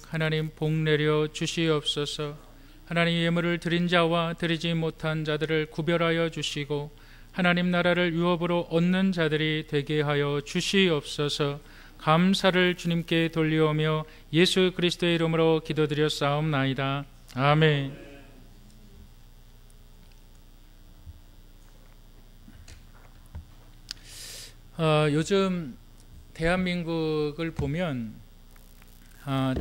하나님 복 내려 주시옵소서. 하나님 예물을 드린 자와 드리지 못한 자들을 구별하여 주시고 하나님 나라를 유업으로 얻는 자들이 되게 하여 주시옵소서. 감사를 주님께 돌리오며 예수 그리스도의 이름으로 기도드렸사옵나이다. 아멘. 요즘 대한민국을 보면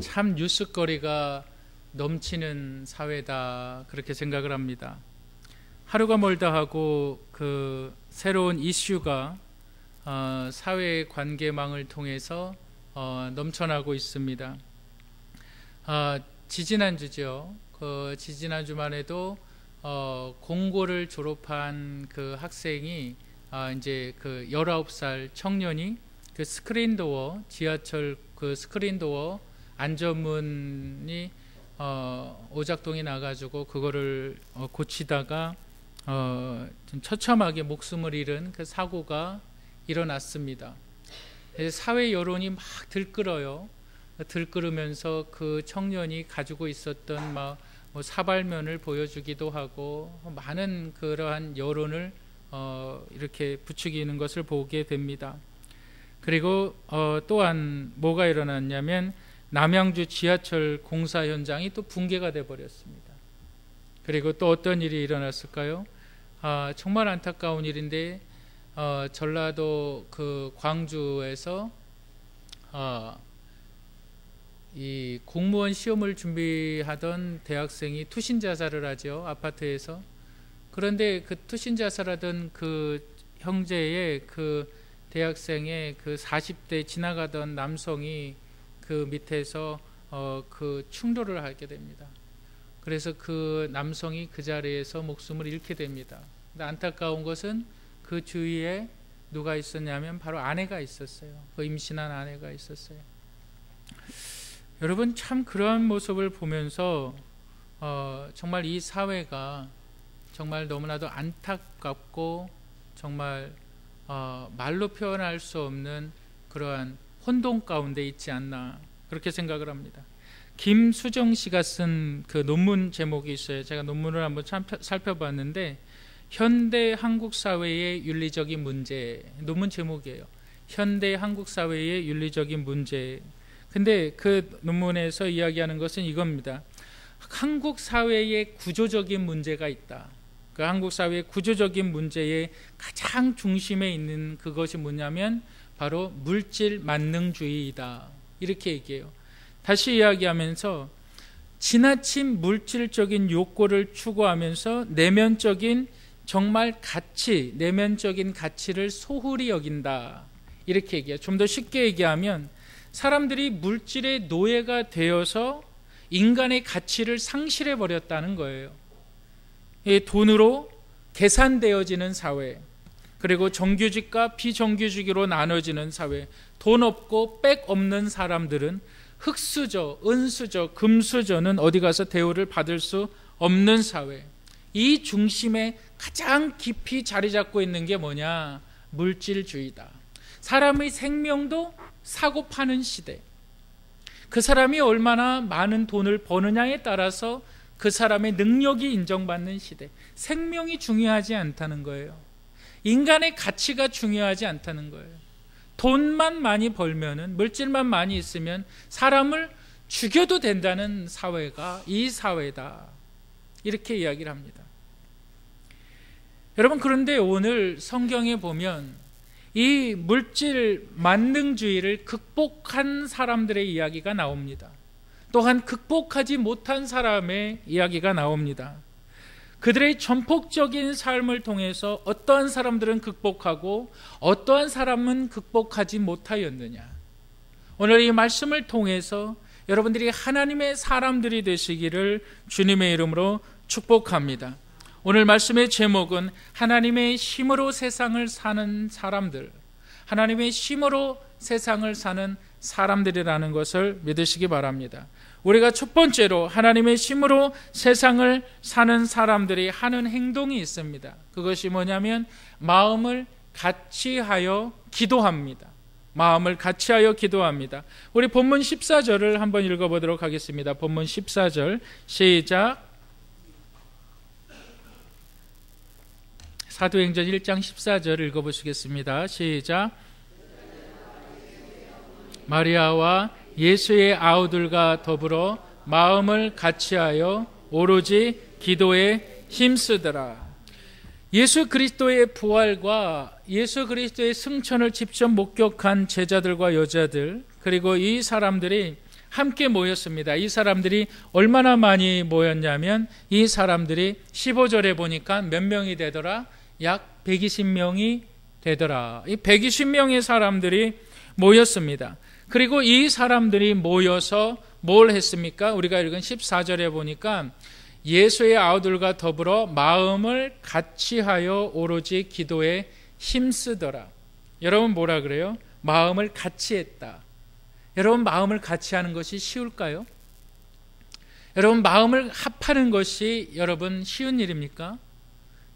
참 뉴스거리가 넘치는 사회다, 그렇게 생각을 합니다. 하루가 멀다 하고 그 새로운 이슈가 사회 관계망을 통해서 넘쳐나고 있습니다. 지지난주죠. 지지난주만 해도 공고를 졸업한 그 학생이 이제 그 19살 청년이 그 스크린도어, 지하철 그 스크린도어 안전문이 오작동이 나가지고 그거를 고치다가 좀 처참하게 목숨을 잃은 그 사고가 일어났습니다. 사회 여론이 막 들끓어요. 들끓으면서 그 청년이 가지고 있었던 뭐 사발면을 보여주기도 하고 많은 그러한 여론을 이렇게 부추기는 것을 보게 됩니다. 그리고 또한 뭐가 일어났냐면 남양주 지하철 공사 현장이 또 붕괴가 돼 버렸습니다. 그리고 또 어떤 일이 일어났을까요? 정말 안타까운 일인데 전라도 그 광주에서 이 공무원 시험을 준비하던 대학생이 투신 자살을 하죠, 아파트에서. 그런데 그 투신 자살하던 그 형제의 그 대학생의 그 40대 지나가던 남성이 그 밑에서 그 충돌을 하게 됩니다. 그래서 그 남성이 그 자리에서 목숨을 잃게 됩니다. 근데 안타까운 것은 그 주위에 누가 있었냐면 바로 아내가 있었어요. 그 임신한 아내가 있었어요. 여러분, 참 그러한 모습을 보면서 정말 이 사회가 정말 너무나도 안타깝고 정말 말로 표현할 수 없는 그러한 혼돈 가운데 있지 않나, 그렇게 생각을 합니다. 김수정 씨가 쓴 그 논문 제목이 있어요. 제가 논문을 한번 살펴봤는데 현대 한국 사회의 윤리적인 문제, 논문 제목이에요. 현대 한국 사회의 윤리적인 문제. 근데 그 논문에서 이야기하는 것은 이겁니다. 한국 사회의 구조적인 문제가 있다. 그 한국 사회의 구조적인 문제의 가장 중심에 있는 그것이 뭐냐면 바로 물질 만능주의이다, 이렇게 얘기해요. 다시 이야기하면서 지나친 물질적인 욕구를 추구하면서 내면적인 정말 가치, 내면적인 가치를 소홀히 여긴다, 이렇게 얘기해요. 좀 더 쉽게 얘기하면 사람들이 물질의 노예가 되어서 인간의 가치를 상실해 버렸다는 거예요. 이 돈으로 계산되어지는 사회, 그리고 정규직과 비정규직으로 나눠지는 사회, 돈 없고 백 없는 사람들은 흙수저, 은수저, 금수저는 어디 가서 대우를 받을 수 없는 사회. 이 중심에 가장 깊이 자리 잡고 있는 게 뭐냐? 물질주의다. 사람의 생명도 사고 파는 시대. 그 사람이 얼마나 많은 돈을 버느냐에 따라서 그 사람의 능력이 인정받는 시대. 생명이 중요하지 않다는 거예요. 인간의 가치가 중요하지 않다는 거예요. 돈만 많이 벌면은, 물질만 많이 있으면 사람을 죽여도 된다는 사회가 이 사회다, 이렇게 이야기를 합니다. 여러분, 그런데 오늘 성경에 보면 이 물질 만능주의를 극복한 사람들의 이야기가 나옵니다. 또한 극복하지 못한 사람의 이야기가 나옵니다. 그들의 전폭적인 삶을 통해서 어떠한 사람들은 극복하고 어떠한 사람은 극복하지 못하였느냐. 오늘 이 말씀을 통해서 여러분들이 하나님의 사람들이 되시기를 주님의 이름으로 축복합니다. 오늘 말씀의 제목은 하나님의 힘으로 세상을 사는 사람들, 하나님의 힘으로 세상을 사는 사람들이라는 것을 믿으시기 바랍니다. 우리가 첫 번째로 하나님의 힘으로 세상을 사는 사람들이 하는 행동이 있습니다. 그것이 뭐냐면 마음을 같이 하여 기도합니다. 마음을 같이하여 기도합니다. 우리 본문 14절을 한번 읽어보도록 하겠습니다. 본문 14절 시작. 사도행전 1장 14절 읽어보시겠습니다. 시작. 마리아와 예수의 아우들과 더불어 마음을 같이하여 오로지 기도에 힘쓰더라. 예수 그리스도의 부활과 예수 그리스도의 승천을 직접 목격한 제자들과 여자들, 그리고 이 사람들이 함께 모였습니다. 이 사람들이 얼마나 많이 모였냐면 이 사람들이 15절에 보니까 몇 명이 되더라? 약 120명이 되더라. 이 120명의 사람들이 모였습니다. 그리고 이 사람들이 모여서 뭘 했습니까? 우리가 읽은 14절에 보니까 예수의 아우들과 더불어 마음을 같이하여 오로지 기도에 힘쓰더라. 여러분 뭐라 그래요? 마음을 같이 했다. 여러분 마음을 같이 하는 것이 쉬울까요? 여러분 마음을 합하는 것이 여러분 쉬운 일입니까?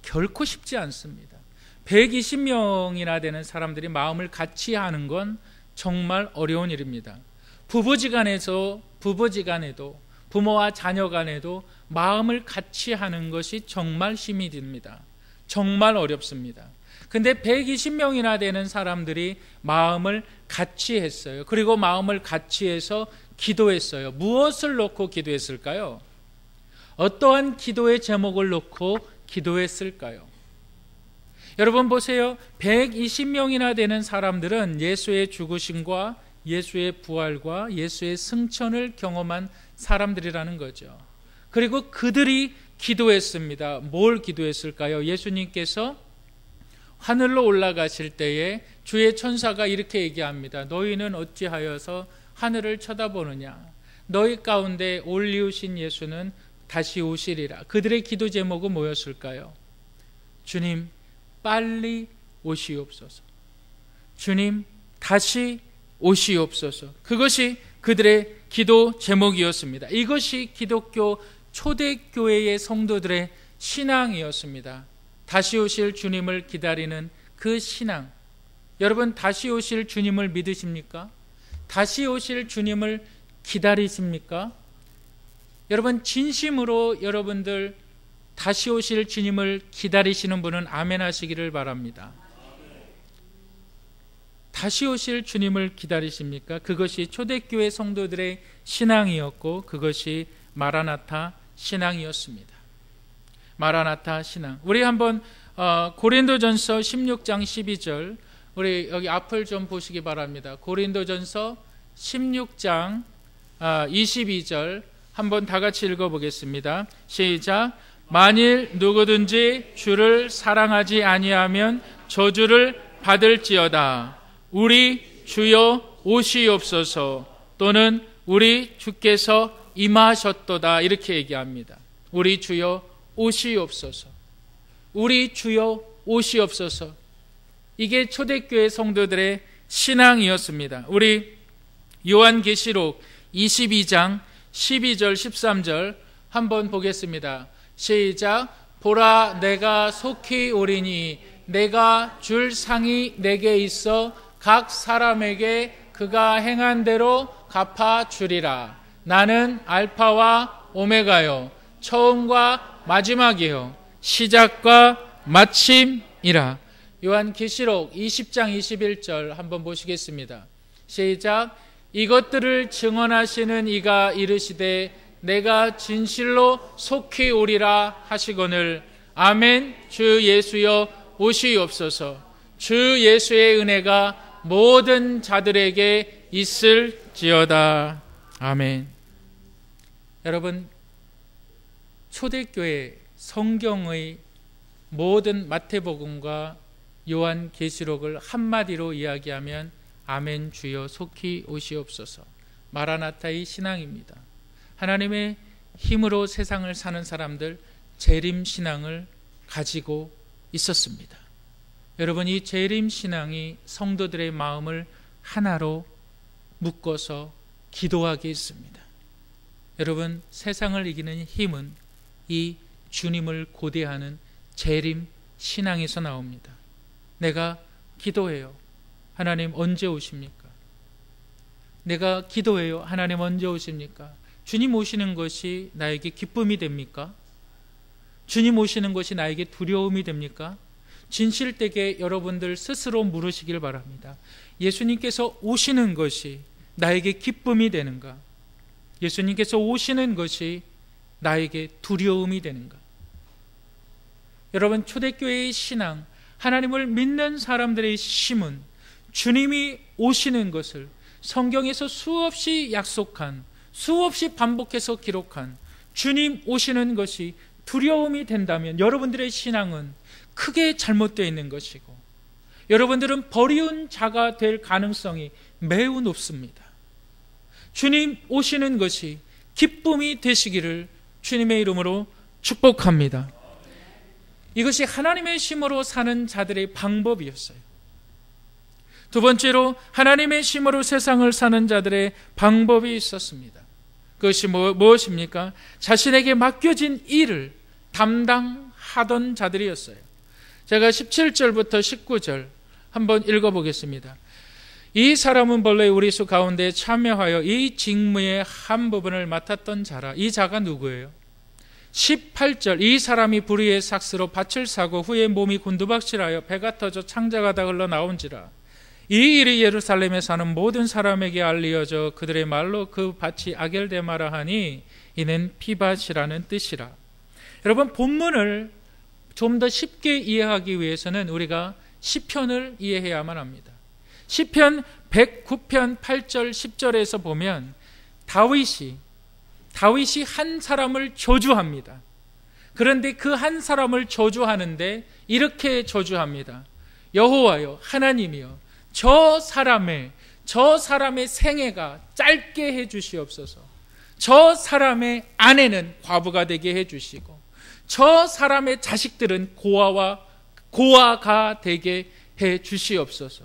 결코 쉽지 않습니다. 120명이나 되는 사람들이 마음을 같이 하는 건 정말 어려운 일입니다. 부부지간에도 부모와 자녀 간에도 마음을 같이 하는 것이 정말 힘이 듭니다. 정말 어렵습니다. 근데 120명이나 되는 사람들이 마음을 같이 했어요. 그리고 마음을 같이 해서 기도했어요. 무엇을 놓고 기도했을까요? 어떠한 기도의 제목을 놓고 기도했을까요? 여러분 보세요. 120명이나 되는 사람들은 예수의 죽으심과 예수의 부활과 예수의 승천을 경험한 사람들이라는 거죠. 그리고 그들이 기도했습니다. 뭘 기도했을까요? 예수님께서 하늘로 올라가실 때에 주의 천사가 이렇게 얘기합니다. 너희는 어찌하여서 하늘을 쳐다보느냐? 너희 가운데 올리우신 예수는 다시 오시리라. 그들의 기도 제목은 뭐였을까요? 주님 빨리 오시옵소서. 주님 다시 오시옵소서. 그것이 그들의 기도 제목이었습니다. 이것이 기독교 초대교회의 성도들의 신앙이었습니다. 다시 오실 주님을 기다리는 그 신앙. 여러분 다시 오실 주님을 믿으십니까? 다시 오실 주님을 기다리십니까? 여러분 진심으로 여러분들 다시 오실 주님을 기다리시는 분은 아멘 하시기를 바랍니다. 다시 오실 주님을 기다리십니까? 그것이 초대교회 성도들의 신앙이었고 그것이 마라나타 신앙이었습니다. 마라나타 신앙. 우리 한번 고린도전서 16장 12절 우리 여기 앞을 좀 보시기 바랍니다. 고린도전서 16장 22절 한번 다 같이 읽어보겠습니다. 시작. 만일 누구든지 주를 사랑하지 아니하면 저주를 받을지어다. 우리 주여 오시옵소서. 또는 우리 주께서 임하셨도다. 이렇게 얘기합니다. 우리 주여 오시옵소서. 우리 주여 오시옵소서. 이게 초대교회 성도들의 신앙이었습니다. 우리 요한계시록 22장 12절 13절 한번 보겠습니다. 시작. 보라 내가 속히 오리니 내가 줄 상이 내게 있어 각 사람에게 그가 행한 대로 갚아 주리라. 나는 알파와 오메가요 처음과 마지막이요 시작과 마침이라. 요한계시록 20장 21절 한번 보시겠습니다. 시작. 이것들을 증언하시는 이가 이르시되 내가 진실로 속히 오리라 하시거늘 아멘. 주 예수여 오시옵소서. 주 예수의 은혜가 모든 자들에게 있을지어다. 아멘. 여러분 초대교회 성경의 모든 마태복음과 요한계시록을 한마디로 이야기하면 아멘 주여 속히 오시옵소서. 마라나타의 신앙입니다. 하나님의 힘으로 세상을 사는 사람들 재림신앙을 가지고 있었습니다. 여러분 이 재림신앙이 성도들의 마음을 하나로 묶어서 기도하게 했습니다. 여러분 세상을 이기는 힘은 이 주님을 고대하는 재림신앙에서 나옵니다. 내가 기도해요. 하나님 언제 오십니까? 내가 기도해요. 하나님 언제 오십니까? 주님 오시는 것이 나에게 기쁨이 됩니까? 주님 오시는 것이 나에게 두려움이 됩니까? 진실되게 여러분들 스스로 물으시길 바랍니다. 예수님께서 오시는 것이 나에게 기쁨이 되는가? 예수님께서 오시는 것이 나에게 두려움이 되는가? 여러분, 초대교회의 신앙, 하나님을 믿는 사람들의 심은 주님이 오시는 것을 성경에서 수없이 약속한, 수없이 반복해서 기록한 주님 오시는 것이 두려움이 된다면 여러분들의 신앙은 크게 잘못되어 있는 것이고, 여러분들은 버리운 자가 될 가능성이 매우 높습니다. 주님 오시는 것이 기쁨이 되시기를 주님의 이름으로 축복합니다. 이것이 하나님의 심으로 사는 자들의 방법이었어요. 두 번째로 하나님의 심으로 세상을 사는 자들의 방법이 있었습니다. 그것이 무엇입니까? 자신에게 맡겨진 일을 담당하던 자들이었어요. 제가 17절부터 19절 한번 읽어보겠습니다. 이 사람은 본래 우리 수 가운데 참여하여 이 직무의 한 부분을 맡았던 자라. 이 자가 누구예요? 18절, 이 사람이 불의의 삭스로 밭을 사고 후에 몸이 곤두박질하여 배가 터져 창자가 다 흘러나온지라. 이 일이 예루살렘에 사는 모든 사람에게 알리어져 그들의 말로 그 밭이 아겔데마라 하니 이는 피밭이라는 뜻이라. 여러분, 본문을 좀 더 쉽게 이해하기 위해서는 우리가 시편을 이해해야만 합니다. 시편 109편 8절 10절에서 보면 다윗이 한 사람을 저주합니다. 그런데 그 한 사람을 저주하는데 이렇게 저주합니다. 여호와여, 하나님이여, 저 사람의 생애가 짧게 해주시옵소서. 저 사람의 아내는 과부가 되게 해주시고, 저 사람의 자식들은 고아가 되게 해주시옵소서.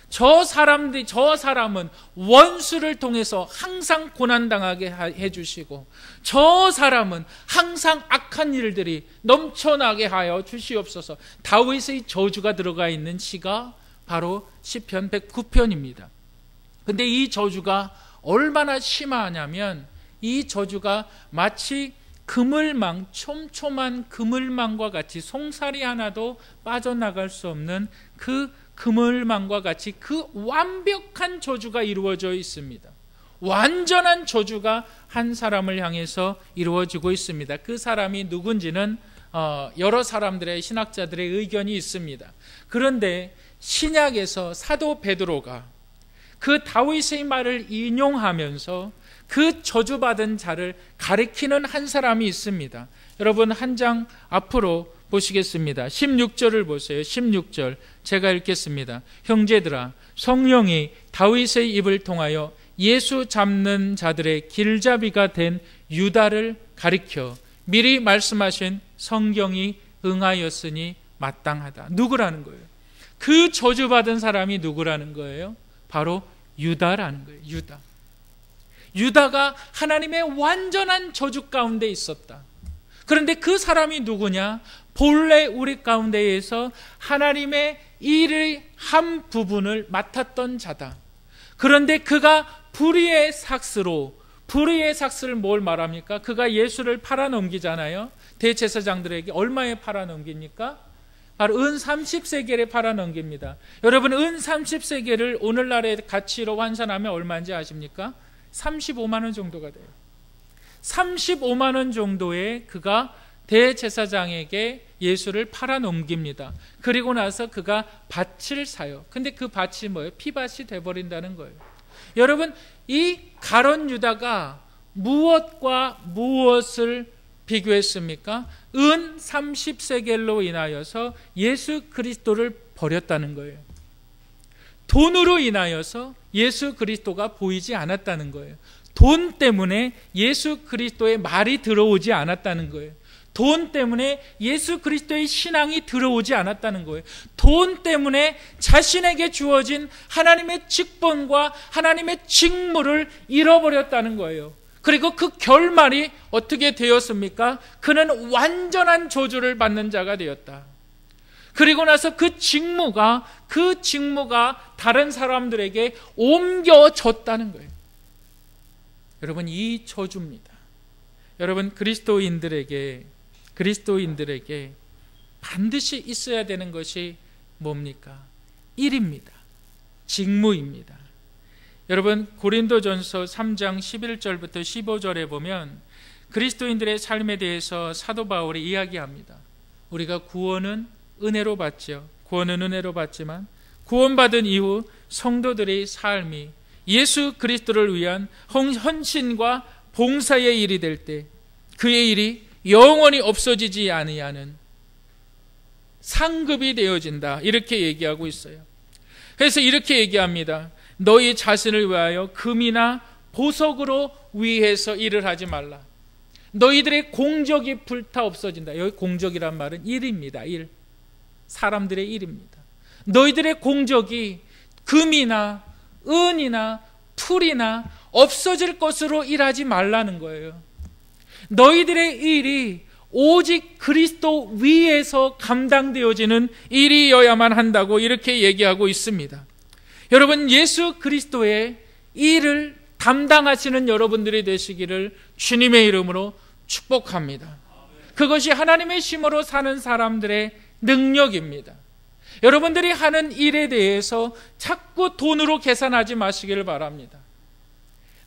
저 사람은 원수를 통해서 항상 고난당하게 해주시고, 저 사람은 항상 악한 일들이 넘쳐나게 하여 주시옵소서. 다윗의 저주가 들어가 있는 시가 바로 시편 109편입니다. 근데 이 저주가 얼마나 심하냐면, 이 저주가 마치 그물망, 촘촘한 그물망과 같이 송사리 하나도 빠져나갈 수 없는 그 그물망과 같이 그 완벽한 저주가 이루어져 있습니다. 완전한 저주가 한 사람을 향해서 이루어지고 있습니다. 그 사람이 누군지는 여러 사람들의 신학자들의 의견이 있습니다. 그런데 신약에서 사도 베드로가 그 다윗의 말을 인용하면서 그 저주받은 자를 가리키는 한 사람이 있습니다. 여러분, 한 장 앞으로 보시겠습니다. 16절을 보세요. 16절 제가 읽겠습니다. 형제들아, 성령이 다윗의 입을 통하여 예수 잡는 자들의 길잡이가 된 유다를 가리켜 미리 말씀하신 성경이 응하였으니 마땅하다. 누구라는 거예요? 그 저주받은 사람이 누구라는 거예요? 바로 유다라는 거예요. 유다가 하나님의 완전한 저주 가운데 있었다. 그런데 그 사람이 누구냐? 본래 우리 가운데에서 하나님의 일의 한 부분을 맡았던 자다. 그런데 그가 불의의 삭스를 뭘 말합니까? 그가 예수를 팔아넘기잖아요. 대제사장들에게 얼마에 팔아넘깁니까? 바로 은 30세겔에 팔아넘깁니다. 여러분, 은 30세겔을 오늘날의 가치로 환산하면 얼마인지 아십니까? 35만 원 정도가 돼요. 35만 원 정도에 그가 대제사장에게 예수를 팔아넘깁니다. 그리고 나서 그가 밭을 사요. 근데 그 밭이 뭐예요? 피밭이 돼버린다는 거예요. 여러분, 이 가론 유다가 무엇과 무엇을 비교했습니까? 은 30세겔로 인하여서 예수 그리스도를 버렸다는 거예요. 돈으로 인하여서 예수 그리스도가 보이지 않았다는 거예요. 돈 때문에 예수 그리스도의 말이 들어오지 않았다는 거예요. 돈 때문에 예수 그리스도의 신앙이 들어오지 않았다는 거예요. 돈 때문에 자신에게 주어진 하나님의 직분과 하나님의 직무를 잃어버렸다는 거예요. 그리고 그 결말이 어떻게 되었습니까? 그는 완전한 저주를 받는 자가 되었다. 그리고 나서 그 직무가 다른 사람들에게 옮겨졌다는 거예요. 여러분, 이 저주입니다. 여러분, 그리스도인들에게 반드시 있어야 되는 것이 뭡니까? 일입니다. 직무입니다. 여러분, 고린도전서 3장 11절부터 15절에 보면 그리스도인들의 삶에 대해서 사도 바울이 이야기합니다. 우리가 구원은 은혜로 받죠. 구원은 은혜로 받지만 구원받은 이후 성도들의 삶이 예수 그리스도를 위한 헌신과 봉사의 일이 될 때 그의 일이 영원히 없어지지 아니하는 상급이 되어진다, 이렇게 얘기하고 있어요. 그래서 이렇게 얘기합니다. 너희 자신을 위하여 금이나 보석으로 위해서 일을 하지 말라. 너희들의 공적이 불타 없어진다. 여기 공적이란 말은 일입니다. 일. 사람들의 일입니다. 너희들의 공적이 금이나 은이나 풀이나 없어질 것으로 일하지 말라는 거예요. 너희들의 일이 오직 그리스도 위에서 감당되어지는 일이어야만 한다고 이렇게 얘기하고 있습니다. 여러분, 예수 그리스도의 일을 담당하시는 여러분들이 되시기를 주님의 이름으로 축복합니다. 그것이 하나님의 힘으로 사는 사람들의 능력입니다. 여러분들이 하는 일에 대해서 자꾸 돈으로 계산하지 마시길 바랍니다.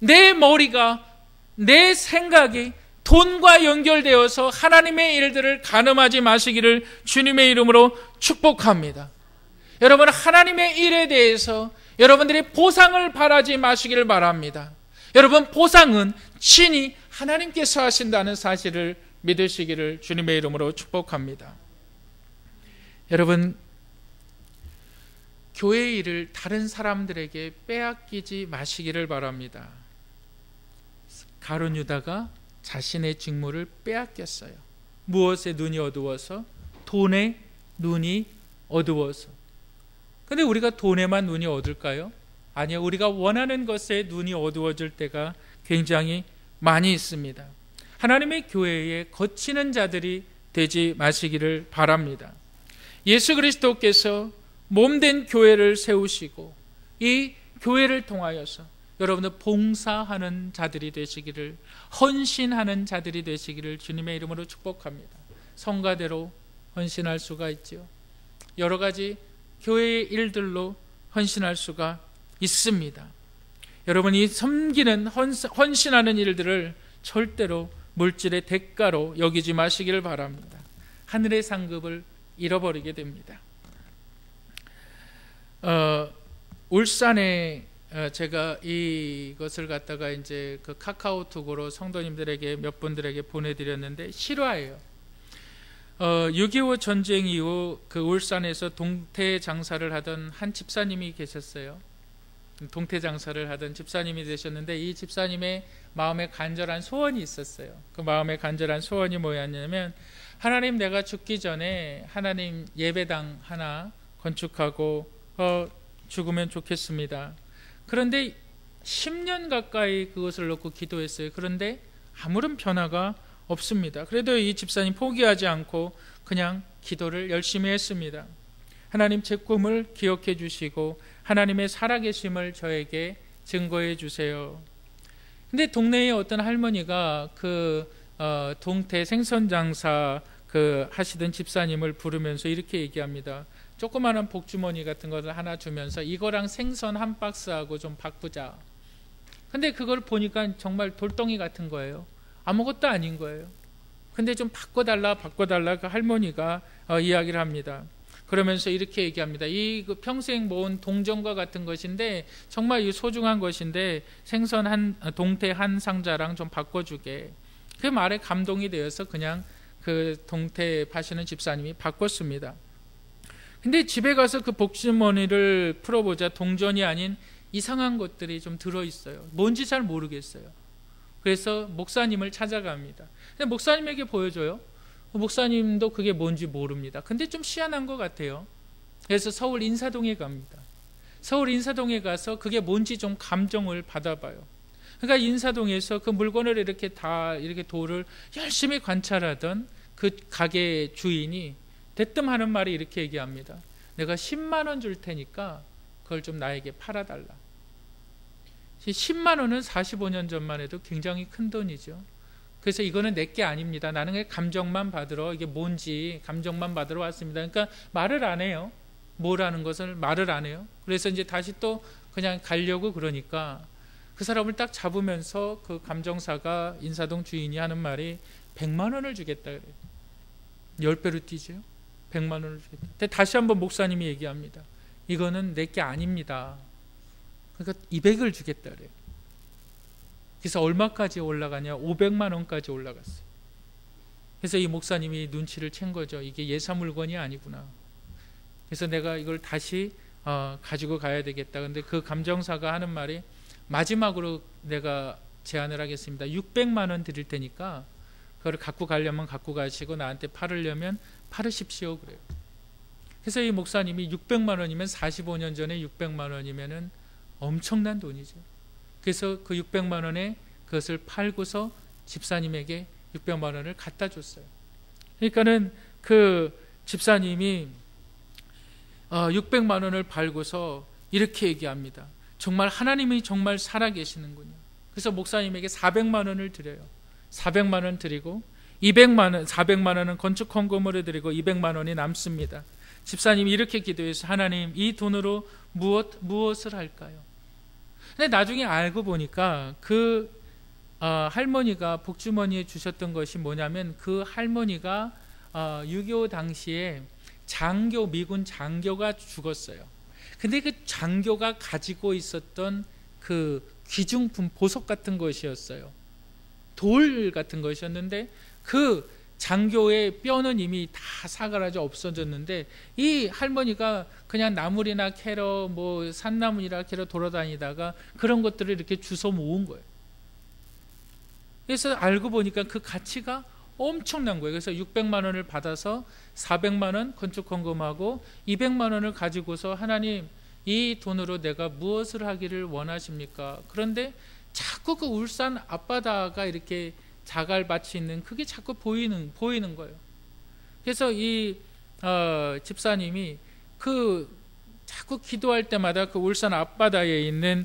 내 머리가, 내 생각이 돈과 연결되어서 하나님의 일들을 가늠하지 마시기를 주님의 이름으로 축복합니다. 여러분, 하나님의 일에 대해서 여러분들이 보상을 바라지 마시기를 바랍니다. 여러분, 보상은 친히 하나님께서 하신다는 사실을 믿으시기를 주님의 이름으로 축복합니다. 여러분, 교회의 일을 다른 사람들에게 빼앗기지 마시기를 바랍니다. 가룟 유다가 자신의 직무를 빼앗겼어요. 무엇에 눈이 어두워서? 돈에 눈이 어두워서. 근데 우리가 돈에만 눈이 어둘까요? 아니요. 우리가 원하는 것에 눈이 어두워질 때가 굉장히 많이 있습니다. 하나님의 교회에 거치는 자들이 되지 마시기를 바랍니다. 예수 그리스도께서 몸된 교회를 세우시고 이 교회를 통하여서 여러분들 봉사하는 자들이 되시기를, 헌신하는 자들이 되시기를 주님의 이름으로 축복합니다. 성가대로 헌신할 수가 있죠. 여러 가지 교회의 일들로 헌신할 수가 있습니다. 여러분이 섬기는, 헌신하는 일들을 절대로 물질의 대가로 여기지 마시기를 바랍니다. 하늘의 상급을 잃어버리게 됩니다. 울산에 제가 이것을 갖다가 이제 그 카카오톡으로 성도님들에게 몇 분들에게 보내드렸는데 실화예요. 6.25 전쟁 이후 그 울산에서 동태 장사를 하던 한 집사님이 계셨어요. 동태 장사를 하던 집사님이 되셨는데 이 집사님의 마음에 간절한 소원이 있었어요. 그 마음에 간절한 소원이 뭐였냐면, 하나님, 내가 죽기 전에 하나님 예배당 하나 건축하고 죽으면 좋겠습니다. 그런데 10년 가까이 그것을 놓고 기도했어요. 그런데 아무런 변화가 없습니다. 그래도 이 집사님 포기하지 않고 그냥 기도를 열심히 했습니다. 하나님, 제 꿈을 기억해 주시고 하나님의 살아계심을 저에게 증거해 주세요. 근데 동네에 어떤 할머니가 동태 생선장사 하시던 집사님을 부르면서 이렇게 얘기합니다. 조그마한 복주머니 같은 것을 하나 주면서 이거랑 생선 한 박스하고 좀 바꾸자. 근데 그걸 보니까 정말 돌덩이 같은 거예요. 아무것도 아닌 거예요. 근데 좀 바꿔달라 그 할머니가 이야기를 합니다. 그러면서 이렇게 얘기합니다. 이 평생 모은 동전과 같은 것인데 정말 이 소중한 것인데 생선 동태 한 상자랑 좀 바꿔주게. 그 말에 감동이 되어서 그냥 그 동태 파시는 집사님이 바꿨습니다. 근데 집에 가서 그 복주머니를 풀어보자 동전이 아닌 이상한 것들이 좀 들어있어요. 뭔지 잘 모르겠어요. 그래서 목사님을 찾아갑니다. 근데 목사님에게 보여줘요. 목사님도 그게 뭔지 모릅니다. 근데 좀 희한한 것 같아요. 그래서 서울 인사동에 갑니다. 서울 인사동에 가서 그게 뭔지 좀 감정을 받아봐요. 그러니까 인사동에서 그 물건을 이렇게 돌을 열심히 관찰하던 그 가게 주인이 대뜸 하는 말이 이렇게 얘기합니다. 내가 10만 원 줄 테니까 그걸 좀 나에게 팔아달라. 10만 원은 45년 전만 해도 굉장히 큰 돈이죠. 그래서 이거는 내게 아닙니다. 나는 감정만 받으러, 이게 뭔지 감정만 받으러 왔습니다. 그러니까 말을 안 해요. 뭐라는 것을 말을 안 해요. 그래서 이제 다시 또 그냥 가려고 그러니까 그 사람을 딱 잡으면서 그 감정사가, 인사동 주인이 하는 말이 100만 원을 주겠다 그래요. 10배로 뛰죠. 100만 원을 주겠다. 근데 다시 한번 목사님이 얘기합니다. 이거는 내게 아닙니다. 그러니까 200을 주겠다 그래요. 그래서 얼마까지 올라가냐? 500만 원까지 올라갔어요. 그래서 이 목사님이 눈치를 챈 거죠. 이게 예사 물건이 아니구나. 그래서 내가 이걸 다시 가지고 가야 되겠다. 근데 그 감정사가 하는 말이, 마지막으로 내가 제안을 하겠습니다. 600만 원 드릴 테니까 그걸 갖고 가려면 갖고 가시고 나한테 팔으려면 팔으십시오 그래요. 그래서 이 목사님이 600만 원이면 45년 전에 600만 원이면은 엄청난 돈이죠. 그래서 그 600만 원에 그것을 팔고서 집사님에게 600만 원을 갖다 줬어요. 그러니까는 그 집사님이 600만 원을 팔고서 이렇게 얘기합니다. 정말 하나님이 정말 살아계시는군요. 그래서 목사님에게 400만 원을 드려요. 400만 원 드리고 200만 원, 400만 원은 건축 헌금으로 드리고 200만 원이 남습니다. 집사님이 이렇게 기도해서, 하나님, 이 돈으로 무엇을 할까요? 근데 나중에 알고 보니까 그 할머니가 복주머니에 주셨던 것이 뭐냐면, 그 할머니가 6.25 당시에 미군 장교가 죽었어요. 근데 그 장교가 가지고 있었던 그 귀중품, 보석 같은 것이었어요. 돌 같은 것이었는데 그 장교의 뼈는 이미 다 사그라져 없어졌는데, 이 할머니가 그냥 나물이나 캐러, 뭐 산나물이나 캐러 돌아다니다가 그런 것들을 이렇게 주워 모은 거예요. 그래서 알고 보니까 그 가치가 엄청난 거예요. 그래서 600만 원을 받아서 400만 원 건축 헌금하고 200만 원을 가지고서, 하나님, 이 돈으로 내가 무엇을 하기를 원하십니까? 그런데 자꾸 그 울산 앞바다가 이렇게 자갈밭이 있는 그게 자꾸 보이는 거예요. 그래서 이 집사님이 자꾸 기도할 때마다 그 울산 앞바다에 있는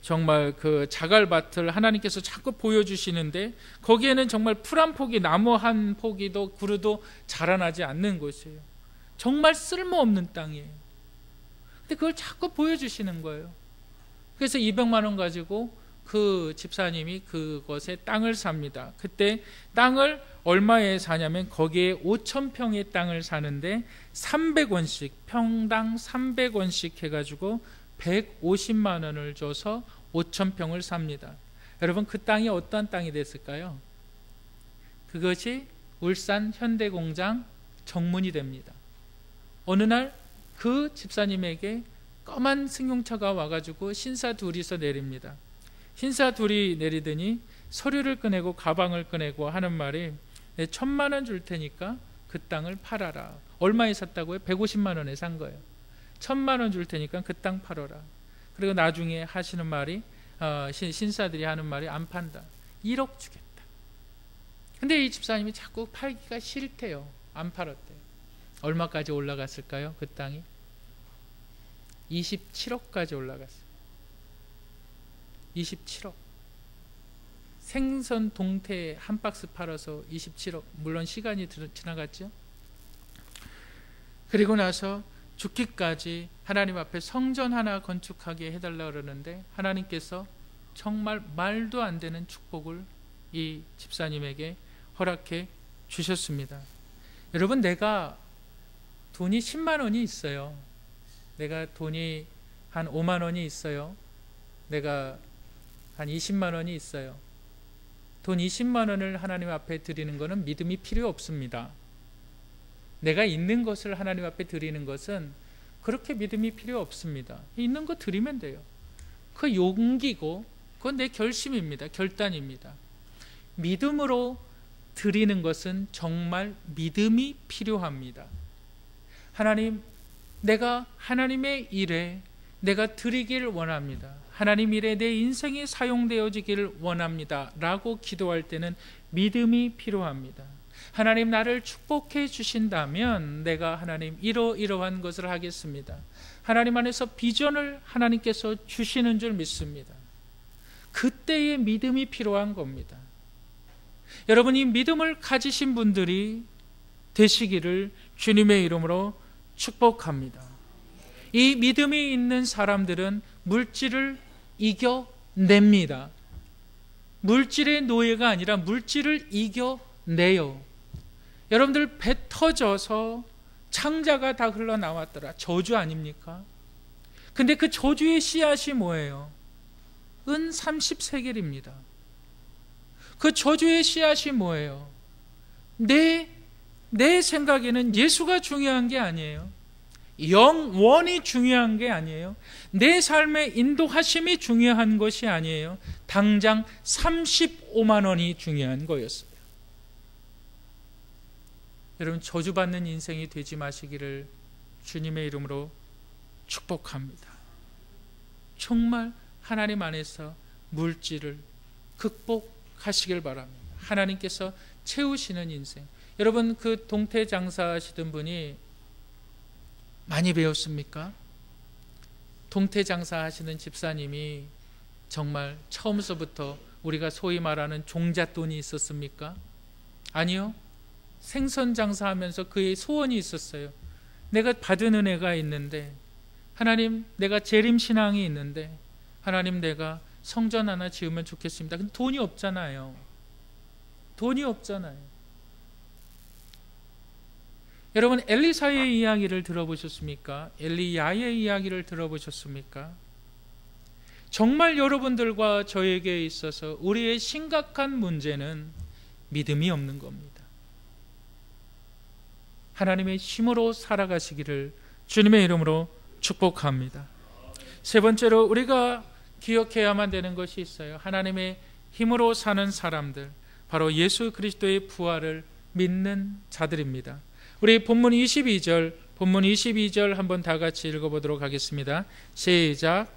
정말 그 자갈밭을 하나님께서 자꾸 보여주시는데, 거기에는 정말 풀 한 포기, 나무 한 포기도 그루도 자라나지 않는 곳이에요. 정말 쓸모없는 땅이에요. 근데 그걸 자꾸 보여주시는 거예요. 그래서 200만 원 가지고 그 집사님이 그것에 땅을 삽니다. 그때 땅을 얼마에 사냐면, 거기에 5,000평의 땅을 사는데 300원씩, 평당 300원씩 해가지고 150만 원을 줘서 5,000평을 삽니다. 여러분, 그 땅이 어떤 땅이 됐을까요? 그것이 울산 현대공장 정문이 됩니다. 어느 날 그 집사님에게 검은 승용차가 와가지고 신사 둘이서 내립니다. 신사 둘이 내리더니 서류를 꺼내고 가방을 꺼내고 하는 말이, 1,000만 원 줄 테니까 그 땅을 팔아라. 얼마에 샀다고요? 150만 원에 산 거예요. 1,000만 원 줄 테니까 그 땅 팔아라. 그리고 나중에 하시는 말이, 신사들이 하는 말이, 안 판다. 1억 주겠다. 근데 이 집사님이 자꾸 팔기가 싫대요. 안 팔았대요. 얼마까지 올라갔을까요? 그 땅이 27억까지 올라갔어요. 27억. 생선 동태 한 박스 팔아서 27억. 물론 시간이 지나갔죠. 그리고 나서 죽기까지 하나님 앞에 성전 하나 건축하게 해달라 그러는데, 하나님께서 정말 말도 안 되는 축복을 이 집사님에게 허락해 주셨습니다. 여러분, 내가 돈이 10만 원이 있어요. 내가 돈이 한 5만 원이 있어요. 내가 한 20만 원이 있어요. 돈 20만 원을 하나님 앞에 드리는 것은 믿음이 필요 없습니다. 내가 있는 것을 하나님 앞에 드리는 것은 그렇게 믿음이 필요 없습니다. 있는 거 드리면 돼요. 그 용기고 그건 내 결심입니다. 결단입니다. 믿음으로 드리는 것은 정말 믿음이 필요합니다. 하나님, 내가 하나님의 일에 내가 드리길 원합니다. 하나님 일에 내 인생이 사용되어지기를 원합니다. 라고 기도할 때는 믿음이 필요합니다. 하나님 나를 축복해 주신다면 내가 하나님 이러이러한 것을 하겠습니다. 하나님 안에서 비전을 하나님께서 주시는 줄 믿습니다. 그때의 믿음이 필요한 겁니다. 여러분, 이 믿음을 가지신 분들이 되시기를 주님의 이름으로 축복합니다. 이 믿음이 있는 사람들은 물질을 이겨냅니다. 물질의 노예가 아니라 물질을 이겨내요. 여러분들 배 터져서 창자가 다 흘러나왔더라. 저주 아닙니까? 근데 그 저주의 씨앗이 뭐예요? 은 30세겔입니다. 그 저주의 씨앗이 뭐예요? 내 생각에는 예수가 중요한 게 아니에요. 영원이 중요한 게 아니에요. 내 삶의 인도하심이 중요한 것이 아니에요. 당장 35만 원이 중요한 거였어요. 여러분, 저주받는 인생이 되지 마시기를 주님의 이름으로 축복합니다. 정말 하나님 안에서 물질을 극복하시길 바랍니다. 하나님께서 채우시는 인생. 여러분, 그 동태 장사하시던 분이 많이 배웠습니까? 동태 장사하시는 집사님이 정말 처음서부터 우리가 소위 말하는 종잣돈이 있었습니까? 아니요. 생선 장사하면서 그의 소원이 있었어요. 내가 받은 은혜가 있는데, 하나님, 내가 재림신앙이 있는데, 하나님, 내가 성전 하나 지으면 좋겠습니다. 근데 돈이 없잖아요. 돈이 없잖아요. 여러분, 엘리사의 이야기를 들어보셨습니까? 엘리야의 이야기를 들어보셨습니까? 정말 여러분들과 저에게 있어서 우리의 심각한 문제는 믿음이 없는 겁니다. 하나님의 힘으로 살아가시기를 주님의 이름으로 축복합니다. 세 번째로 우리가 기억해야만 되는 것이 있어요. 하나님의 힘으로 사는 사람들, 바로 예수 그리스도의 부활을 믿는 자들입니다. 우리 본문 22절 한번 다 같이 읽어보도록 하겠습니다. 시작.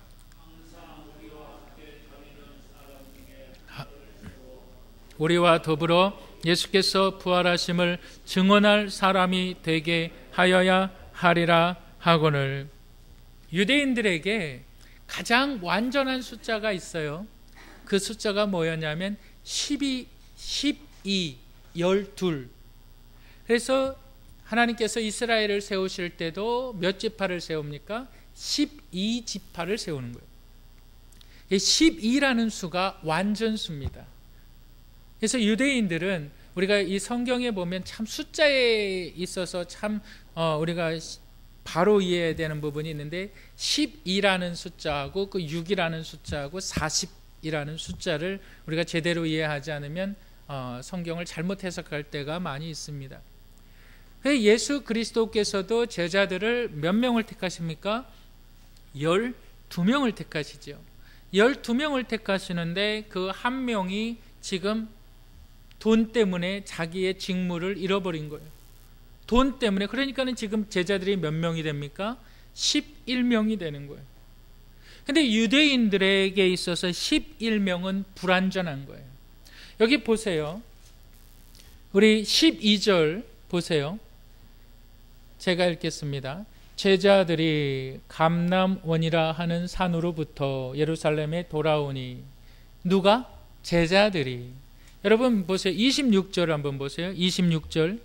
우리와 더불어 예수께서 부활하심을 증언할 사람이 되게 하여야 하리라 하거늘. 유대인들에게 가장 완전한 숫자가 있어요. 그 숫자가 뭐였냐면 12, 12, 12. 그래서 하나님께서 이스라엘을 세우실 때도 몇 지파를 세웁니까? 12지파를 세우는 거예요. 12라는 수가 완전수입니다. 그래서 유대인들은 우리가 이 성경에 보면 참 숫자에 있어서 참 우리가 바로 이해해야 되는 부분이 있는데, 12라는 숫자하고 그 6이라는 숫자하고 40이라는 숫자를 우리가 제대로 이해하지 않으면 성경을 잘못 해석할 때가 많이 있습니다. 예수 그리스도께서도 제자들을 몇 명을 택하십니까? 12명을 택하시죠. 12명을 택하시는데 그 한 명이 지금 돈 때문에 자기의 직무를 잃어버린 거예요. 돈 때문에. 그러니까는 지금 제자들이 몇 명이 됩니까? 11명이 되는 거예요. 근데 유대인들에게 있어서 11명은 불완전한 거예요. 여기 보세요. 우리 12절 보세요. 제가 읽겠습니다. 제자들이 감람원이라 하는 산으로부터 예루살렘에 돌아오니. 누가? 제자들이. 여러분 보세요. 26절 한번 보세요. 26절.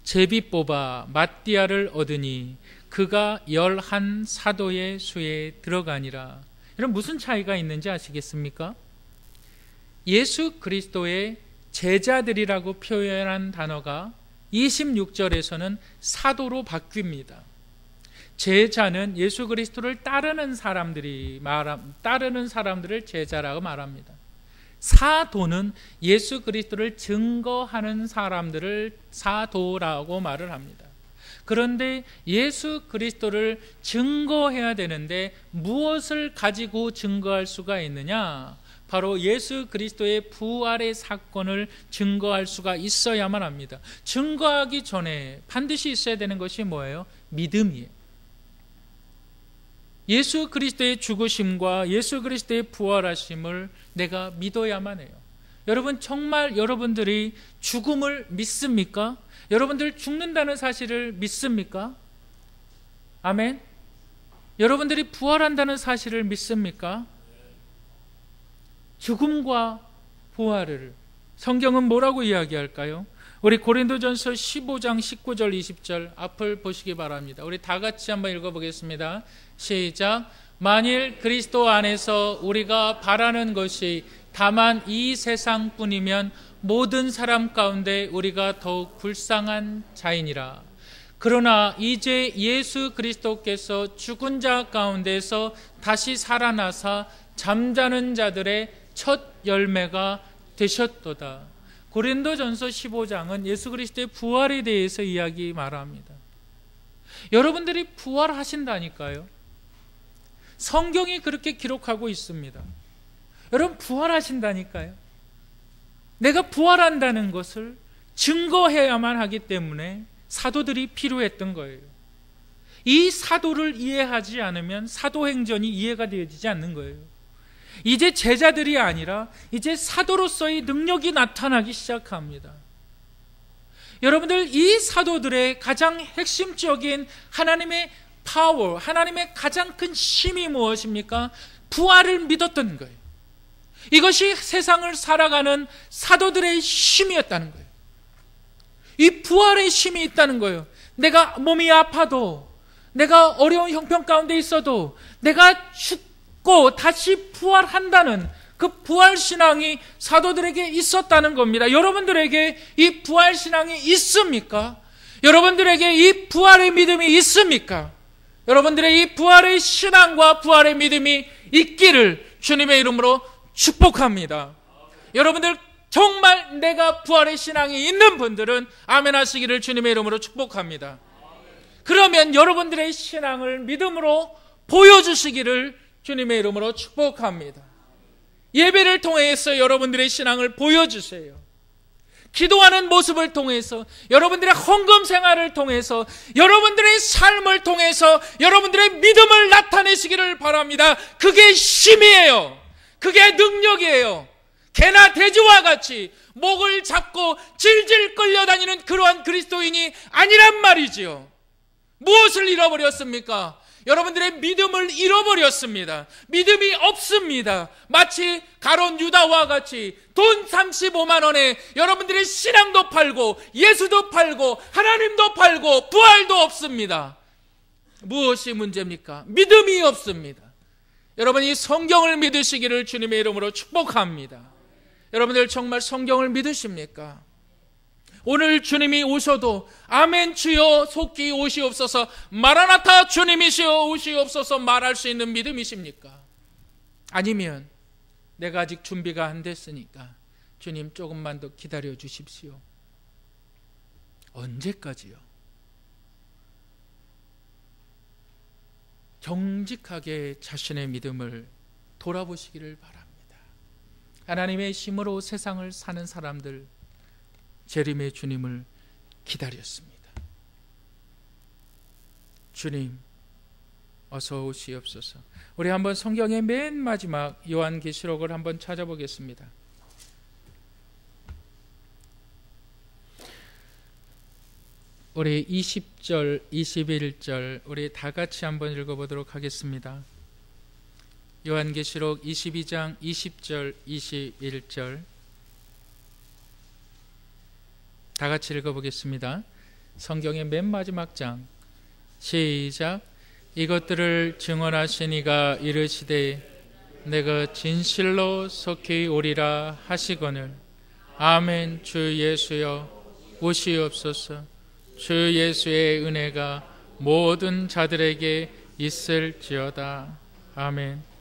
제비 뽑아 마띠아를 얻으니 그가 11 사도의 수에 들어가니라. 여러분, 무슨 차이가 있는지 아시겠습니까? 예수 그리스도의 제자들이라고 표현한 단어가 26절에서는 사도로 바뀝니다. 제자는 예수 그리스도를 따르는 사람들을 제자라고 말합니다. 사도는 예수 그리스도를 증거하는 사람들을 사도라고 말을 합니다. 그런데 예수 그리스도를 증거해야 되는데 무엇을 가지고 증거할 수가 있느냐? 바로 예수 그리스도의 부활의 사건을 증거할 수가 있어야만 합니다. 증거하기 전에 반드시 있어야 되는 것이 뭐예요? 믿음이에요. 예수 그리스도의 죽으심과 예수 그리스도의 부활하심을 내가 믿어야만 해요. 여러분, 정말 여러분들이 죽음을 믿습니까? 여러분들 죽는다는 사실을 믿습니까? 아멘. 여러분들이 부활한다는 사실을 믿습니까? 죽음과 부활을 성경은 뭐라고 이야기할까요? 우리 고린도전서 15장 19절 20절 앞을 보시기 바랍니다. 우리 다 같이 한번 읽어보겠습니다. 시작. 만일 그리스도 안에서 우리가 바라는 것이 다만 이 세상뿐이면 모든 사람 가운데 우리가 더욱 불쌍한 자이니라. 그러나 이제 예수 그리스도께서 죽은 자 가운데서 다시 살아나사 잠자는 자들의 첫 열매가 되셨도다. 고린도전서 15장은 예수 그리스도의 부활에 대해서 이야기 말합니다. 여러분들이 부활하신다니까요. 성경이 그렇게 기록하고 있습니다. 여러분, 부활하신다니까요. 내가 부활한다는 것을 증거해야만 하기 때문에 사도들이 필요했던 거예요. 이 사도를 이해하지 않으면 사도행전이 이해가 되어지지 않는 거예요. 이제 제자들이 아니라 이제 사도로서의 능력이 나타나기 시작합니다. 여러분들, 이 사도들의 가장 핵심적인 하나님의 파워, 하나님의 가장 큰 힘이 무엇입니까? 부활을 믿었던 거예요. 이것이 세상을 살아가는 사도들의 힘이었다는 거예요. 이 부활의 힘이 있다는 거예요. 내가 몸이 아파도, 내가 어려운 형편 가운데 있어도, 내가 죽고 다시 부활한다는 그 부활신앙이 사도들에게 있었다는 겁니다. 여러분들에게 이 부활신앙이 있습니까? 여러분들에게 이 부활의 믿음이 있습니까? 여러분들의 이 부활의 신앙과 부활의 믿음이 있기를 주님의 이름으로 축복합니다. 여러분들, 정말 내가 부활의 신앙이 있는 분들은 아멘 하시기를 주님의 이름으로 축복합니다. 그러면 여러분들의 신앙을 믿음으로 보여주시기를 주님의 이름으로 축복합니다. 예배를 통해서 여러분들의 신앙을 보여주세요. 기도하는 모습을 통해서, 여러분들의 헌금 생활을 통해서, 여러분들의 삶을 통해서 여러분들의 믿음을 나타내시기를 바랍니다. 그게 힘이에요. 그게 능력이에요. 개나 돼지와 같이 목을 잡고 질질 끌려다니는 그러한 그리스도인이 아니란 말이지요. 무엇을 잃어버렸습니까? 여러분들의 믿음을 잃어버렸습니다. 믿음이 없습니다. 마치 가룟 유다와 같이 돈 35만 원에 여러분들의 신앙도 팔고 예수도 팔고 하나님도 팔고 부활도 없습니다. 무엇이 문제입니까? 믿음이 없습니다. 여러분이 성경을 믿으시기를 주님의 이름으로 축복합니다. 여러분들 정말 성경을 믿으십니까? 오늘 주님이 오셔도 아멘 주여 속히 오시옵소서, 마라나타 주님이시여 오시옵소서 말할 수 있는 믿음이십니까? 아니면 내가 아직 준비가 안 됐으니까 주님 조금만 더 기다려 주십시오. 언제까지요? 정직하게 자신의 믿음을 돌아보시기를 바랍니다. 하나님의 힘으로 세상을 사는 사람들, 재림의 주님을 기다렸습니다. 주님 어서 오시옵소서. 우리 한번 성경의 맨 마지막 요한계시록을 한번 찾아보겠습니다. 우리 20절, 21절 우리 다 같이 한번 읽어보도록 하겠습니다. 요한계시록 22장 20절, 21절 다 같이 읽어보겠습니다. 성경의 맨 마지막 장, 시작. 이것들을 증언하신 이가 이르시되 내가 진실로 속히 오리라 하시거늘 아멘. 주 예수여 오시옵소서. 주 예수의 은혜가 모든 자들에게 있을지어다. 아멘.